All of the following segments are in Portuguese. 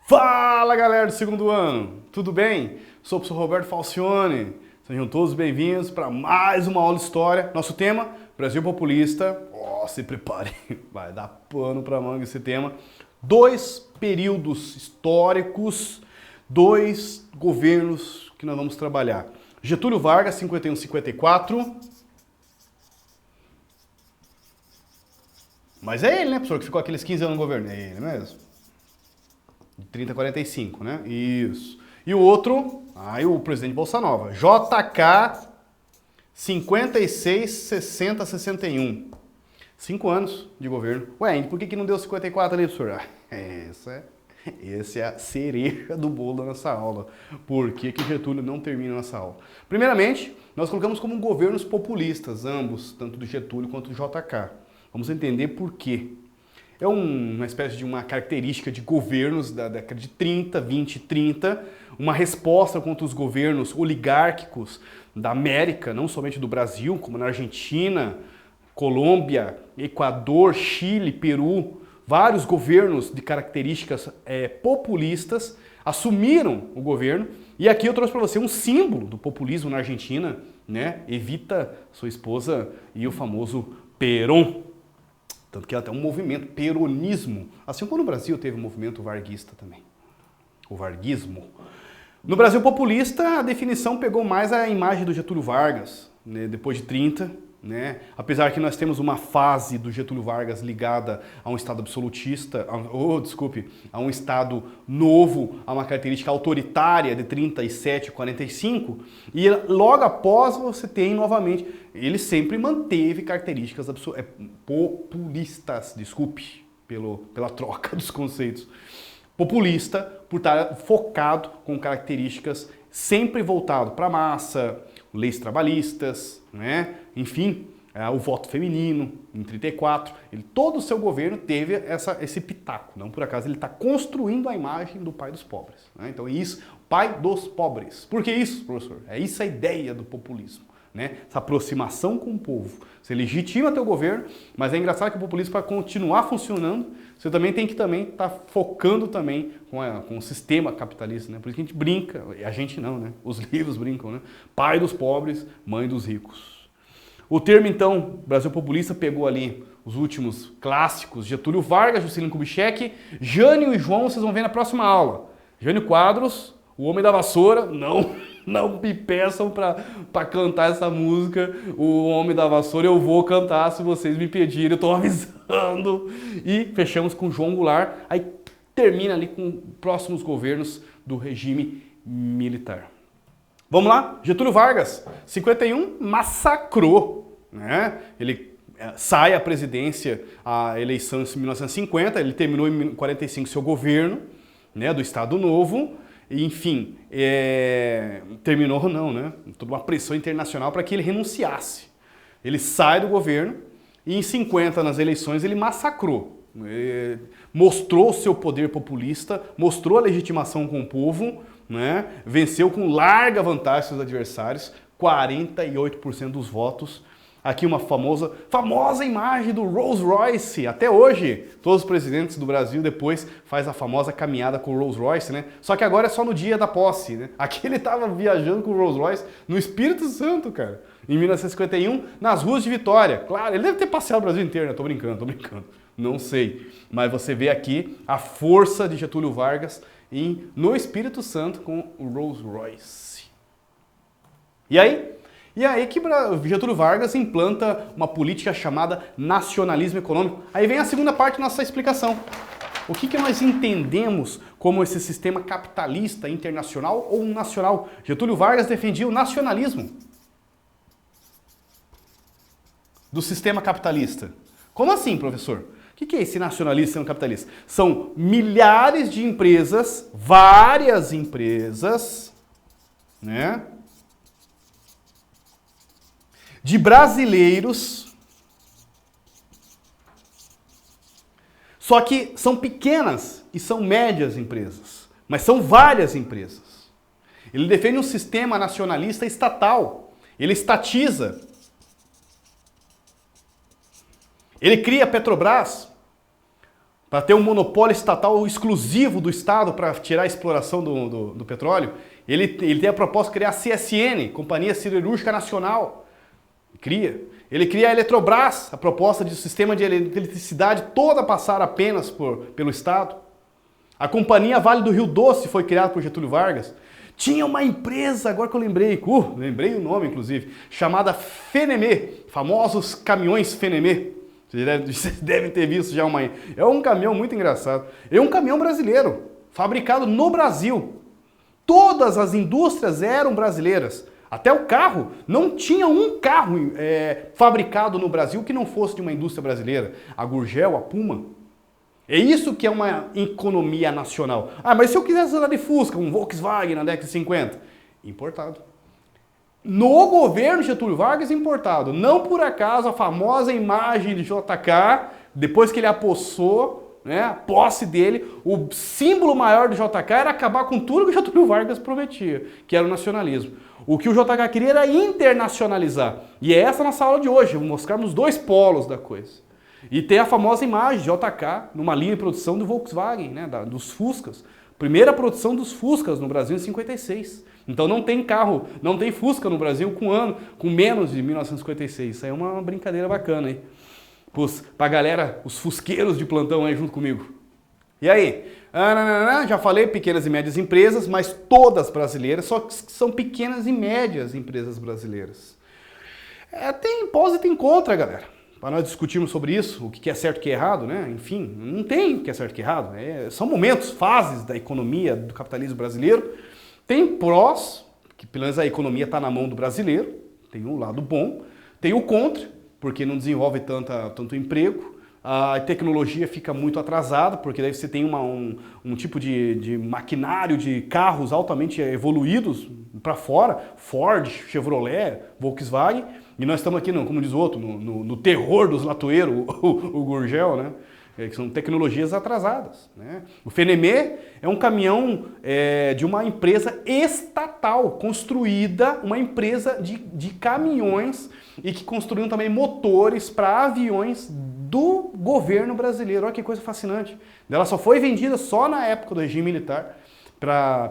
Fala galera do segundo ano, tudo bem? Sou o professor Roberto Falcione, sejam todos bem-vindos para mais uma aula de História. Nosso tema, Brasil Populista. Se prepare, vai dar pano para manga esse tema. Dois períodos históricos, dois governos que nós vamos trabalhar. Getúlio Vargas, 51-54. Mas é ele, né, professor, que ficou aqueles 15 anos no governo? É ele mesmo. 30 a 45, né? Isso. E o outro, o presidente Bolsa Nova, JK 56, 60, 61. 5 anos de governo. Ué, por que não deu 54 ali, professor? Essa é a cereja do bolo da nossa aula. Por que Getúlio não termina nossa aula? Primeiramente, nós colocamos como governos populistas, ambos, tanto do Getúlio quanto do JK. Vamos entender por quê. É uma espécie de uma característica de governos da década de 30, 20 e 30, uma resposta contra os governos oligárquicos da América, não somente do Brasil, como na Argentina, Colômbia, Equador, Chile, Peru. Vários governos de características populistas assumiram o governo. E aqui eu trouxe para você um símbolo do populismo na Argentina, né? Evita, sua esposa, e o famoso Perón. Tanto que até um movimento, peronismo, assim como no Brasil teve um movimento varguista também, o varguismo. No Brasil populista, a definição pegou mais a imagem do Getúlio Vargas, né, depois de 30, né? Apesar que nós temos uma fase do Getúlio Vargas ligada a um Estado absolutista, a um Estado novo, a uma característica autoritária de 37 e 45, e logo após você tem novamente, ele sempre manteve características populistas, pela troca dos conceitos. Populista, por estar focado com características sempre voltado para a massa, leis trabalhistas, né? Enfim, o voto feminino em 34. Todo o seu governo teve esse pitaco. Não por acaso ele está construindo a imagem do pai dos pobres, né? Então é isso, pai dos pobres. Por que isso, professor? É isso a ideia do populismo, né? Essa aproximação com o povo. Você legitima teu governo, mas é engraçado que o populismo, para continuar funcionando, você também tem que estar focando também com o sistema capitalista, né? Por isso que a gente brinca, a gente não, né? Os livros brincam, né? Pai dos pobres, mãe dos ricos. O termo, então, Brasil Populista pegou ali os últimos clássicos, Getúlio Vargas, Juscelino Kubitschek, Jânio e João, vocês vão ver na próxima aula. Jânio Quadros, o Homem da Vassoura, não me peçam para cantar essa música, o Homem da Vassoura, eu vou cantar se vocês me pedirem, eu estou avisando. E fechamos com João Goulart, aí termina ali com próximos governos do regime militar. Vamos lá? Getúlio Vargas, 51, massacrou, né? Ele sai à presidência, a eleição em 1950, ele terminou em 45 seu governo, né, do Estado Novo. Enfim, terminou não, né? Toda uma pressão internacional para que ele renunciasse. Ele sai do governo e em 50, nas eleições, ele massacrou. Mostrou o seu poder populista, mostrou a legitimação com o povo, né? Venceu com larga vantagem seus adversários, 48% dos votos. Aqui uma famosa imagem do Rolls Royce. Até hoje, todos os presidentes do Brasil depois faz a famosa caminhada com o Rolls Royce, né? Só que agora é só no dia da posse, né? Aqui ele estava viajando com o Rolls Royce no Espírito Santo, cara. Em 1951, nas ruas de Vitória. Claro, ele deve ter passeado o Brasil inteiro, né? Tô brincando. Não sei. Mas você vê aqui a força de Getúlio Vargas no Espírito Santo com o Rolls Royce. E aí que Getúlio Vargas implanta uma política chamada nacionalismo econômico. Aí vem a segunda parte da nossa explicação. O que nós entendemos como esse sistema capitalista internacional ou nacional? Getúlio Vargas defendia o nacionalismo do sistema capitalista. Como assim, professor? O que é esse nacionalismo capitalista? São milhares de empresas, várias empresas, né? De brasileiros, só que são pequenas e são médias empresas, mas são várias empresas. Ele defende um sistema nacionalista estatal, ele estatiza. Ele cria a Petrobras para ter um monopólio estatal exclusivo do Estado para tirar a exploração do petróleo. Ele tem a proposta de criar a CSN, Companhia Siderúrgica Nacional. Ele cria a Eletrobras, a proposta de sistema de eletricidade toda passar apenas pelo Estado. A Companhia Vale do Rio Doce foi criada por Getúlio Vargas. Tinha uma empresa, agora que eu lembrei o nome inclusive, chamada Fenemê, famosos caminhões Fenemê. Vocês devem ter visto já é um caminhão muito engraçado. É um caminhão brasileiro, fabricado no Brasil. Todas as indústrias eram brasileiras. Até o carro, não tinha um carro fabricado no Brasil que não fosse de uma indústria brasileira. A Gurgel, a Puma. É isso que é uma economia nacional. Ah, mas se eu quisesse andar de Fusca, um Volkswagen na década de 50? Importado. No governo Getúlio Vargas, importado. Não por acaso a famosa imagem de JK, depois que ele apossou, né, a posse dele, o símbolo maior do JK era acabar com tudo que o Getúlio Vargas prometia, que era o nacionalismo. O que o JK queria era internacionalizar. E é essa a nossa aula de hoje, vou mostrarmos os dois polos da coisa. E tem a famosa imagem de JK numa linha de produção do Volkswagen, né, dos Fuscas. Primeira produção dos Fuscas no Brasil em 56. Então não tem carro, não tem Fusca no Brasil com menos de 1956. Isso aí é uma brincadeira bacana aí. Pra galera, os fusqueiros de plantão aí junto comigo. E aí? Já falei pequenas e médias empresas, mas todas brasileiras, só que são pequenas e médias empresas brasileiras. Tem pós e tem contra, galera. Para nós discutirmos sobre isso, o que é certo e o que é errado, né? Enfim, não tem o que é certo e o que é errado. São momentos, fases da economia, do capitalismo brasileiro. Tem prós, que pelo menos a economia está na mão do brasileiro, tem um lado bom. Tem o contra, porque não desenvolve tanto emprego. A tecnologia fica muito atrasada, porque daí você tem um tipo de maquinário de carros altamente evoluídos para fora, Ford, Chevrolet, Volkswagen, e nós estamos aqui, como diz o outro, no terror dos latoeiros, o Gurgel, né? Que são tecnologias atrasadas. Né? O Fenemê é um caminhão de uma empresa estatal, construída, uma empresa de caminhões e que construíam também motores para aviões do governo brasileiro. Olha que coisa fascinante. Ela só foi vendida só na época do regime militar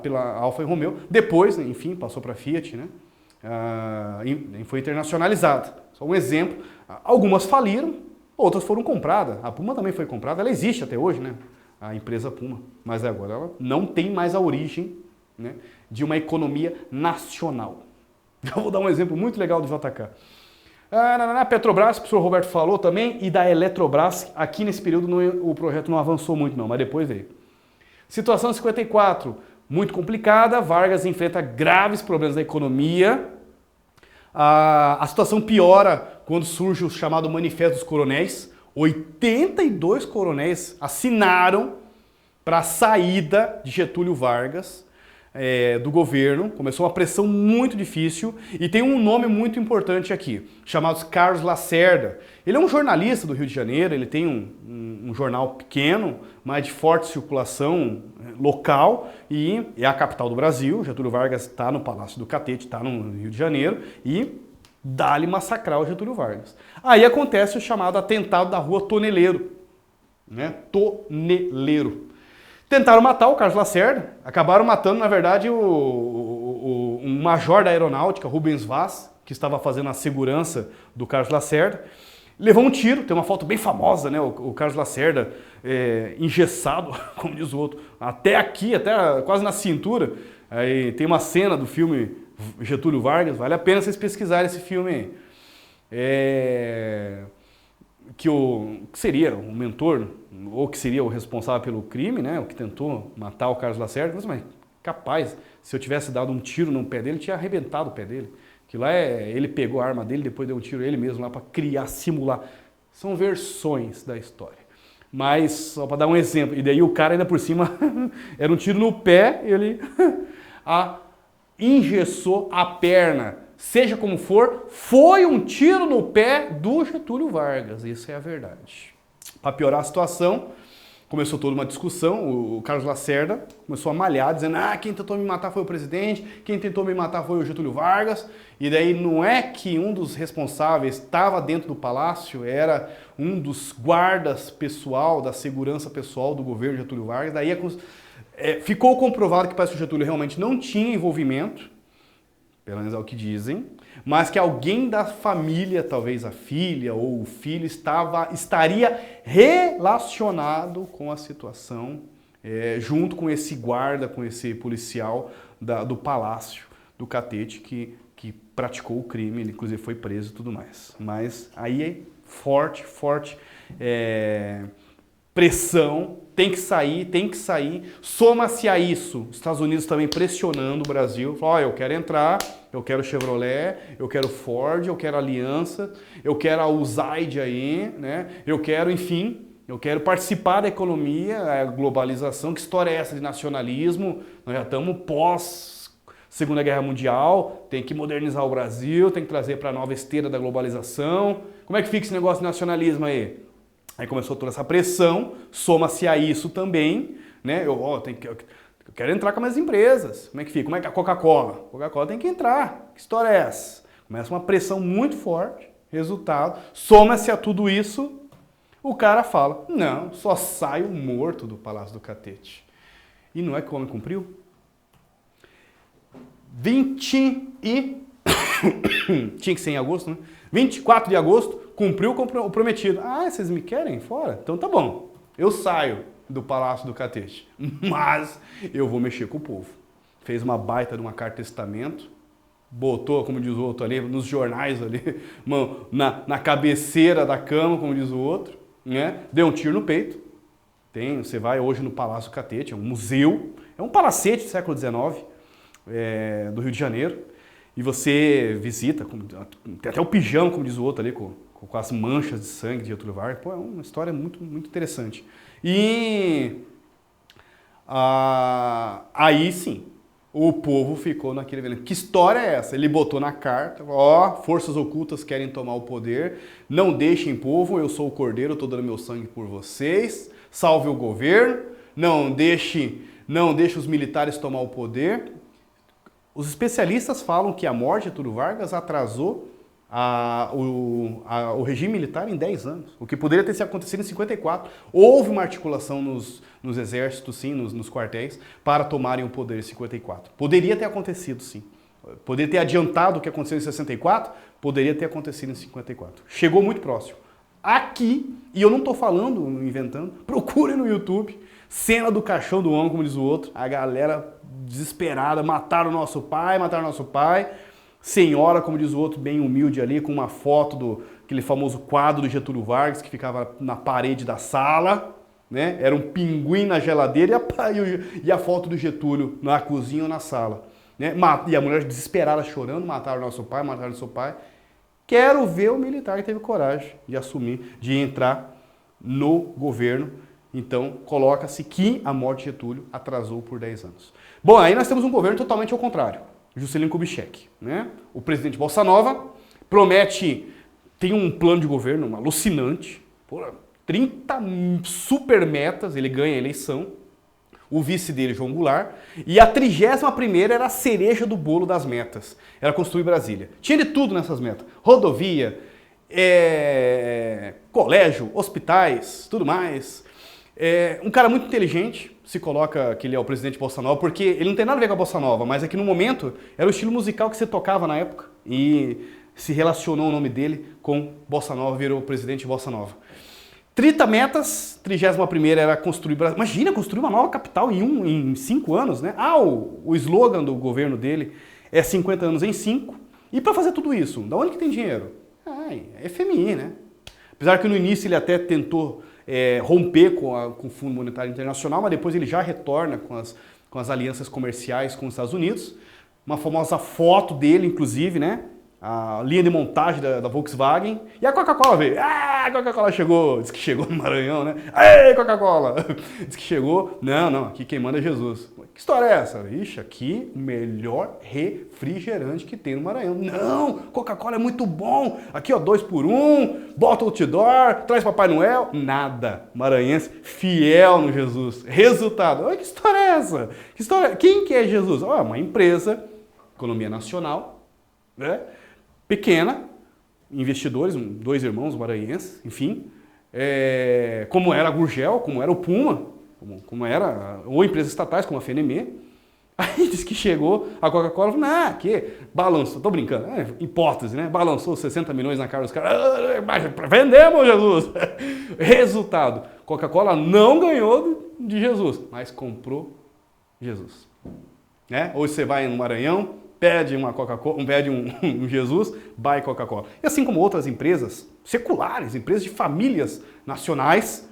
pela Alfa Romeo. Depois, enfim, passou para a Fiat, né? Foi internacionalizada. Só um exemplo. Algumas faliram, outras foram compradas. A Puma também foi comprada, ela existe até hoje, né? A empresa Puma. Mas agora ela não tem mais a origem, né, de uma economia nacional. Eu vou dar um exemplo muito legal do JK. Na Petrobras, o professor Roberto falou também, e da Eletrobras, aqui nesse período o projeto não avançou muito não, mas depois veio. Situação 54, muito complicada, Vargas enfrenta graves problemas da economia. A situação piora quando surge o chamado Manifesto dos Coronéis. 82 coronéis assinaram para a saída de Getúlio Vargas do governo. Começou uma pressão muito difícil e tem um nome muito importante aqui, chamado Carlos Lacerda. Ele é um jornalista do Rio de Janeiro, ele tem um jornal pequeno, mas de forte circulação local e é a capital do Brasil. Getúlio Vargas está no Palácio do Catete, está no Rio de Janeiro e dá-lhe massacrar o Getúlio Vargas. Aí acontece o chamado atentado da Rua Toneleiro, né? Toneleiro. Tentaram matar o Carlos Lacerda, acabaram matando, na verdade, um major da aeronáutica, Rubens Vaz, que estava fazendo a segurança do Carlos Lacerda. Levou um tiro, tem uma foto bem famosa, né? O Carlos Lacerda engessado, como diz o outro, até aqui, até quase na cintura. Aí tem uma cena do filme Getúlio Vargas, vale a pena vocês pesquisarem esse filme aí. Que seria o mentor, ou que seria o responsável pelo crime, né? O que tentou matar o Carlos Lacerda. Mas capaz, se eu tivesse dado um tiro no pé dele, tinha arrebentado o pé dele. Que lá ele pegou a arma dele, depois deu um tiro ele mesmo lá para criar, simular. São versões da história. Mas, só para dar um exemplo, e daí o cara ainda por cima, era um tiro no pé, ele engessou a perna. Seja como for, foi um tiro no pé do Getúlio Vargas, isso é a verdade. Para piorar a situação, começou toda uma discussão, o Carlos Lacerda começou a malhar, dizendo, quem tentou me matar foi o presidente, quem tentou me matar foi o Getúlio Vargas, e daí não é que um dos responsáveis estava dentro do palácio, era um dos guardas pessoal, da segurança pessoal do governo Getúlio Vargas, daí ficou comprovado que parece que o Getúlio realmente não tinha envolvimento, pelo menos é o que dizem, mas que alguém da família, talvez a filha ou o filho, estaria relacionado com a situação, junto com esse guarda, com esse policial do Palácio do Catete, que praticou o crime, ele inclusive foi preso e tudo mais. Mas aí é forte pressão, tem que sair. Soma-se a isso, os Estados Unidos também pressionando o Brasil, falou, eu quero entrar, eu quero Chevrolet, eu quero Ford, eu quero Aliança, eu quero a USAID aí, né? Eu quero, enfim, eu quero participar da economia, a globalização. Que história é essa de nacionalismo? Nós já estamos pós Segunda Guerra Mundial, tem que modernizar o Brasil, tem que trazer para a nova esteira da globalização. Como é que fica esse negócio de nacionalismo aí? Aí começou toda essa pressão, soma-se a isso também, né? Eu quero entrar com as minhas empresas. Como é que fica? Como é que a Coca-Cola? Coca-Cola tem que entrar. Que história é essa? Começa uma pressão muito forte, resultado, soma-se a tudo isso, o cara fala, não, só saio morto do Palácio do Catete. E não é que o homem cumpriu? 24 de agosto, cumpriu o prometido. Vocês me querem fora? Então tá bom, eu saio do Palácio do Catete, mas eu vou mexer com o povo. Fez uma baita de uma carta-testamento, botou, como diz o outro ali, nos jornais ali, na cabeceira da cama, como diz o outro, né? Deu um tiro no peito. Você vai hoje no Palácio do Catete, é um museu, é um palacete do século XIX, do Rio de Janeiro, e você visita, tem até o pijama, como diz o outro ali, com as manchas de sangue de Getúlio Vargas. Pô, é uma história muito, muito interessante. E aí sim, o povo ficou naquele velho. Que história é essa? Ele botou na carta, forças ocultas querem tomar o poder, não deixem povo, eu sou o cordeiro, estou dando meu sangue por vocês, salve o governo, não deixe os militares tomar o poder. Os especialistas falam que a morte de Getúlio Vargas atrasou o regime militar em 10 anos, o que poderia ter acontecido em 54. Houve uma articulação nos exércitos, sim, nos quartéis, para tomarem o poder em 54. Poderia ter acontecido, sim. Poderia ter adiantado o que aconteceu em 64, poderia ter acontecido em 54. Chegou muito próximo. Aqui, e eu não estou falando, inventando, procure no YouTube, cena do caixão do homem, como diz o outro, a galera desesperada, mataram nosso pai, senhora, como diz o outro, bem humilde ali, com uma foto aquele famoso quadro do Getúlio Vargas, que ficava na parede da sala, né? Era um pinguim na geladeira e a foto do Getúlio na cozinha ou na sala, né? E a mulher desesperada, chorando, mataram nosso pai. Quero ver o militar que teve coragem de assumir, de entrar no governo. Então, coloca-se que a morte de Getúlio atrasou por 10 anos. Bom, aí nós temos um governo totalmente ao contrário. Juscelino Kubitschek, né? O presidente Bossa Nova tem um plano de governo alucinante, 30 super metas, ele ganha a eleição, o vice dele, João Goulart, e a 31ª era a cereja do bolo das metas, era construir Brasília. Tinha de tudo nessas metas, rodovia, colégio, hospitais, tudo mais. Um cara muito inteligente, se coloca que ele é o presidente Bossa Nova, porque ele não tem nada a ver com a Bossa Nova, mas é que no momento era o estilo musical que você tocava na época e se relacionou o nome dele com Bossa Nova, virou o presidente Bossa Nova. 30 metas, 31ª era construir Brasília. Imagina construir uma nova capital em 5 anos, né? O slogan do governo dele é 50 anos em 5. E para fazer tudo isso, da onde que tem dinheiro? É FMI, né? Apesar que no início ele até tentou romper com o Fundo Monetário Internacional, mas depois ele já retorna com as alianças comerciais com os Estados Unidos. Uma famosa foto dele, inclusive, né? A linha de montagem da Volkswagen. E a Coca-Cola veio. A Coca-Cola chegou. Diz que chegou no Maranhão, né? Ei, Coca-Cola! Diz que chegou. Não, aqui quem manda é Jesus. Que história é essa? Ixi, aqui o melhor refrigerante que tem no Maranhão. Não, Coca-Cola é muito bom. Aqui, ó, 2 por 1, bota outdoor, traz Papai Noel. Nada. Maranhense fiel no Jesus. Resultado. Olha que história é essa? Que história? Quem que é Jesus? Ó, uma empresa, economia nacional, né? Pequena, investidores, 2 irmãos maranhenses, enfim. Como era a Gurgel, como era o Puma, como era, ou empresas estatais como a FNME. Aí diz que chegou a Coca-Cola e falou, que balançou, tô brincando, hipótese, né? Balançou 60 milhões na cara dos caras, vendemos Jesus! Resultado, Coca-Cola não ganhou de Jesus, mas comprou Jesus. Né? Hoje você vai no Maranhão, pede uma Coca-Cola, pede um Jesus, buy Coca-Cola. E assim como outras empresas seculares, empresas de famílias nacionais,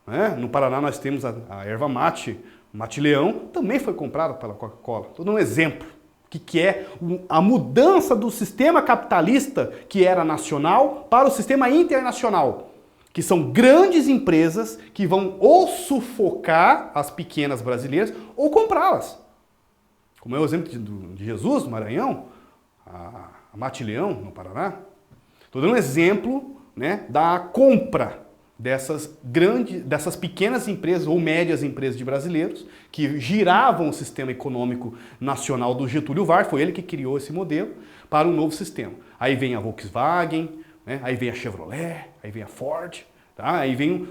né? No Paraná nós temos a erva mate, Mate Leão, também foi comprada pela Coca-Cola. Estou dando um exemplo. O que é a mudança do sistema capitalista que era nacional para o sistema internacional. Que são grandes empresas que vão ou sufocar as pequenas brasileiras ou comprá-las. Como é o exemplo de Jesus, no Maranhão, a Mate Leão, no Paraná. Estou dando um exemplo, né, da compra dessas pequenas empresas ou médias empresas de brasileiros que giravam o sistema econômico nacional do Getúlio Vargas, foi ele que criou esse modelo, para um novo sistema. Aí vem a Volkswagen, né, aí vem a Chevrolet, aí vem a Ford, tá? Aí vem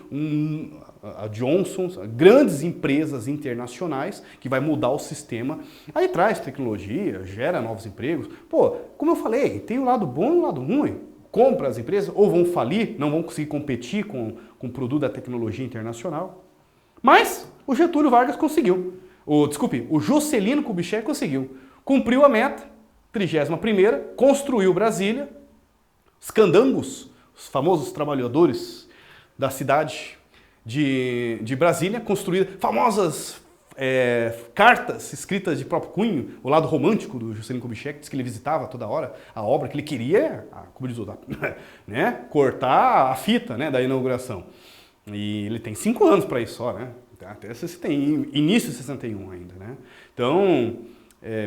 a Johnson, grandes empresas internacionais que vai mudar o sistema, aí traz tecnologia, gera novos empregos. Pô, como eu falei, tem o lado bom e o lado ruim. Compra as empresas, ou vão falir, não vão conseguir competir com o produto da tecnologia internacional. Mas o Getúlio Vargas conseguiu. O Juscelino Kubitschek conseguiu. Cumpriu a meta, 31ª, construiu Brasília, os candangos, os famosos trabalhadores da cidade de Brasília, construíram famosas cartas escritas de próprio cunho, o lado romântico do Juscelino Kubitschek, diz que ele visitava toda hora a obra, que ele queria, como diz o né, cortar a fita, né, da inauguração. E ele tem 5 anos para isso só, né? Até você tem início de 61 ainda, né? Então,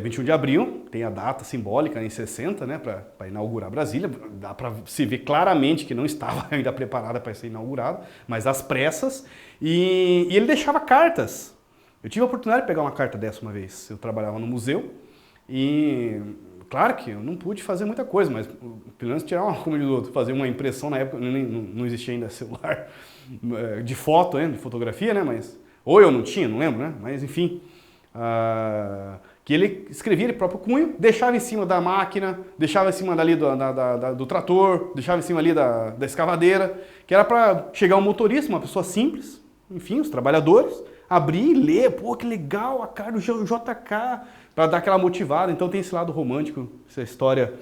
21 de abril, tem a data simbólica em 60, né, para inaugurar Brasília. Dá para se ver claramente que não estava ainda preparada para ser inaugurada, mas às pressas. E ele deixava cartas. Eu tive a oportunidade de pegar uma carta dessa uma vez. Eu trabalhava no museu e, claro que eu não pude fazer muita coisa, mas pelo menos tirar fazer uma impressão na época, não existia ainda celular de foto, né, de fotografia, né, mas ou eu não tinha, não lembro, né, mas enfim, que ele escrevia ele próprio cunho, deixava em cima da máquina, deixava em cima dali do trator, deixava em cima ali da escavadeira, que era para chegar um motorista, uma pessoa simples, enfim, os trabalhadores, abrir e ler, pô, que legal, a cara do JK, para dar aquela motivada. Então tem esse lado romântico, essa história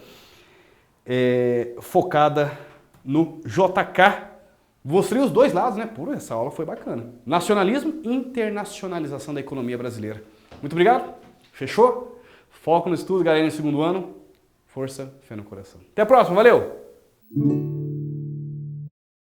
focada no JK. Mostrei os 2 lados, né? Pô, essa aula foi bacana. Nacionalismo e internacionalização da economia brasileira. Muito obrigado, fechou? Foco no estudo, galera, no 2º ano. Força, fé no coração. Até a próxima, valeu!